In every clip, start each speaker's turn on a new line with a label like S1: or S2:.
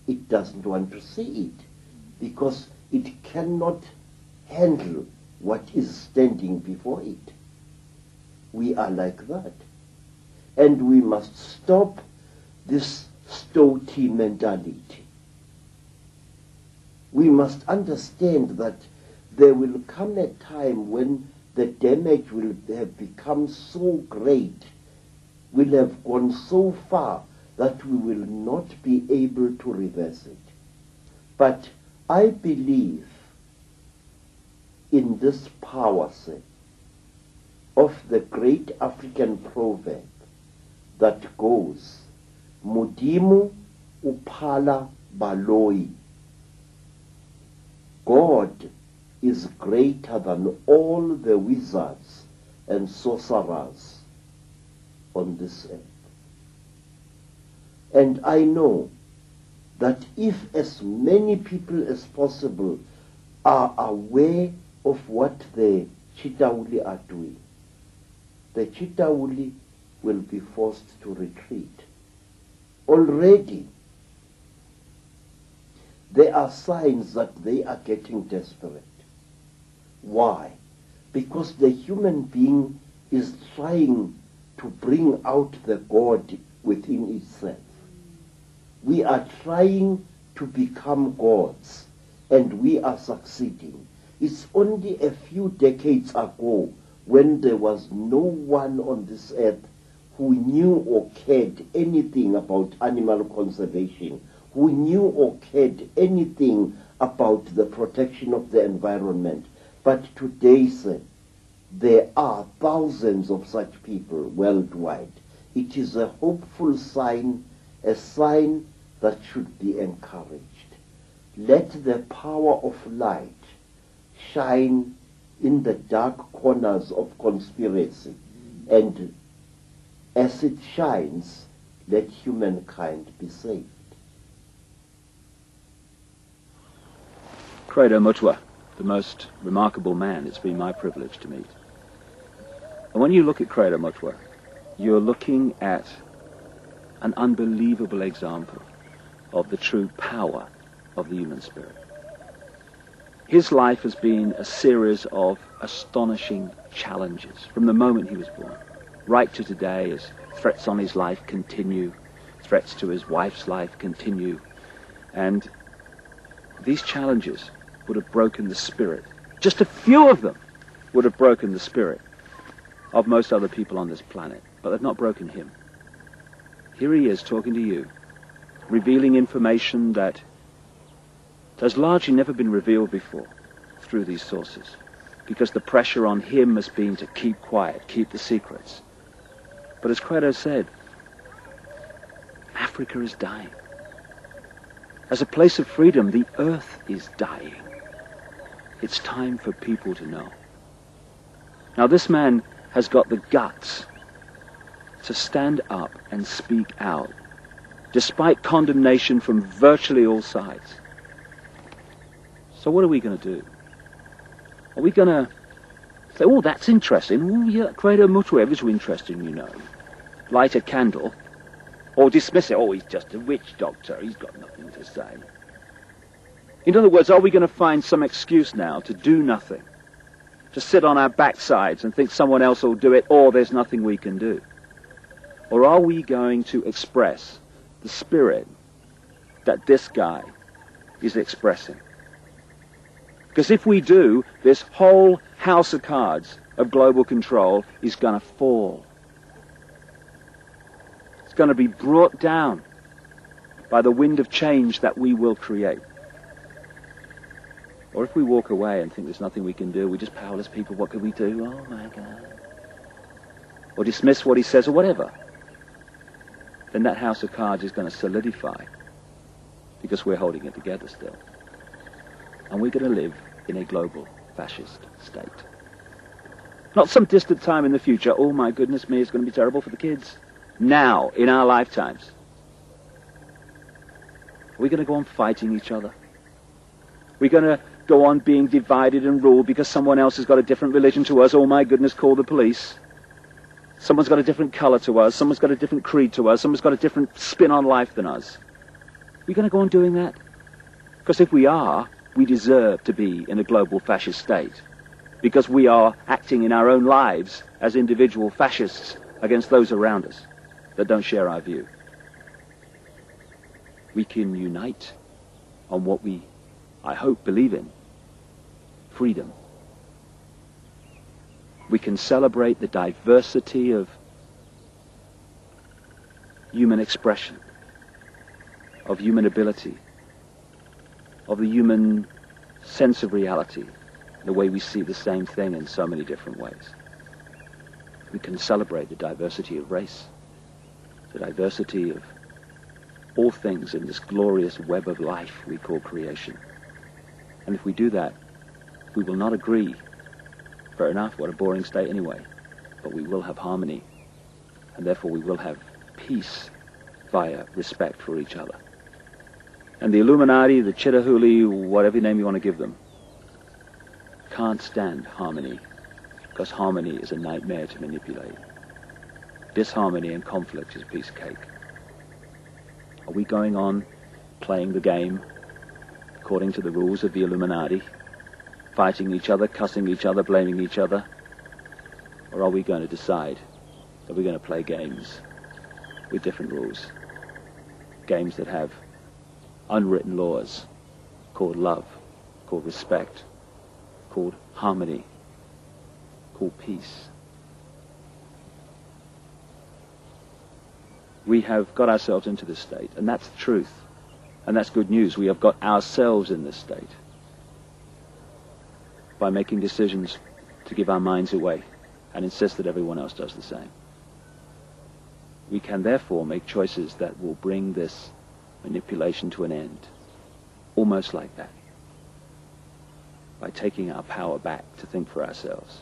S1: it doesn't want to see it, because it cannot handle what is standing before it. We are like that. And we must stop this stouty mentality. We must understand that there will come a time when the damage will have become so great, will have gone so far, that we will not be able to reverse it. But I believe in this power set of the great African proverb that goes, Mudimu uphala baloi. God is greater than all the wizards and sorcerers on this earth. And I know that if as many people as possible are aware of what the Chitauli are doing, the Chitauli will be forced to retreat. Already, there are signs that they are getting desperate. Why? Because the human being is trying to bring out the God within itself. We are trying to become gods, and we are succeeding. It's only a few decades ago, when there was no one on this earth who knew or cared anything about animal conservation, who knew or cared anything about the protection of the environment. But today, sir, there are thousands of such people worldwide. It is a hopeful sign, a sign that should be encouraged. Let the power of light shine in the dark corners of conspiracy, and as it shines, let humankind be saved.
S2: Credo Mutwa, the most remarkable man it's been my privilege to meet. And when you look at Credo Mutwa, you're looking at an unbelievable example of the true power of the human spirit. His life has been a series of astonishing challenges from the moment he was born, right to today, as threats on his life continue, threats to his wife's life continue, and these challenges would have broken the spirit. Just a few of them would have broken the spirit of most other people on this planet, but they've not broken him. Here he is talking to you, revealing information that has largely never been revealed before through these sources, because the pressure on him has been to keep quiet, keep the secrets. But as Credo said, Africa is dying. As a place of freedom, the earth is dying. It's time for people to know. Now this man has got the guts to stand up and speak out, despite condemnation from virtually all sides. So what are we going to do? Are we going to say, oh, that's interesting. Oh, yeah, Credo Mutwa, everything's interesting, you know. Light a candle. Or dismiss it. Oh, he's just a witch doctor. He's got nothing to say. In other words, are we going to find some excuse now to do nothing? To sit on our backsides and think someone else will do it, or there's nothing we can do? Or are we going to express the spirit that this guy is expressing? Because if we do, this whole house of cards of global control is going to fall. It's going to be brought down by the wind of change that we will create. Or if we walk away and think there's nothing we can do, we're just powerless people, what can we do? Oh my God. Or dismiss what he says or whatever. Then that house of cards is going to solidify, because we're holding it together still. And we're going to live in a global fascist state. Not some distant time in the future. Oh my goodness me, it's going to be terrible for the kids. Now, in our lifetimes. Are we going to go on fighting each other? We're going to go on being divided and ruled because someone else has got a different religion to us. Oh my goodness, call the police. Someone's got a different color to us. Someone's got a different creed to us. Someone's got a different spin on life than us. we going to go on doing that? Because if we are, we deserve to be in a global fascist state, because we are acting in our own lives as individual fascists against those around us that don't share our view. We can unite on what we, I hope, believe in: freedom. We can celebrate the diversity of human expression, of human ability, of the human sense of reality, the way we see the same thing in so many different ways. We can celebrate the diversity of race, the diversity of all things in this glorious web of life we call creation. And if we do that, we will not agree. Fair enough, what a boring state anyway. But we will have harmony, and therefore we will have peace via respect for each other. And the Illuminati, the Chittahuli, whatever name you want to give them, can't stand harmony, because harmony is a nightmare to manipulate. Disharmony and conflict is a piece of cake. Are we going on playing the game according to the rules of the Illuminati, fighting each other, cussing each other, blaming each other? Or are we going to decide that we're going to play games with different rules? Games that have unwritten laws called love, called respect, called harmony, called peace. We have got ourselves into this state, and that's the truth, and that's good news. We have got ourselves in this state by making decisions to give our minds away and insist that everyone else does the same. We can therefore make choices that will bring this manipulation to an end, almost like that, by taking our power back to think for ourselves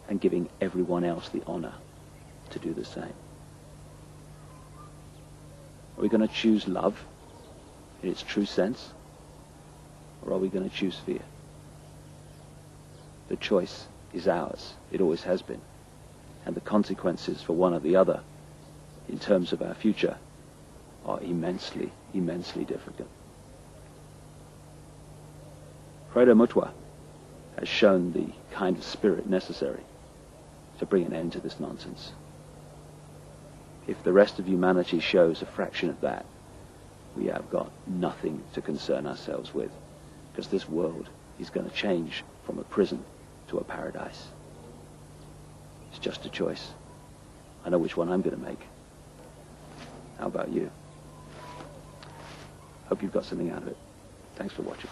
S2: and giving everyone else the honor to do the same. Are we going to choose love in its true sense, or are we going to choose fear? The choice is ours. It always has been. And the consequences for one or the other in terms of our future are immensely, immensely difficult. Credo Mutwa has shown the kind of spirit necessary to bring an end to this nonsense. If the rest of humanity shows a fraction of that, we have got nothing to concern ourselves with, because this world is going to change from a prison to a paradise. It's just a choice. I know which one I'm going to make. How about you? Hope you've got something out of it. Thanks for watching.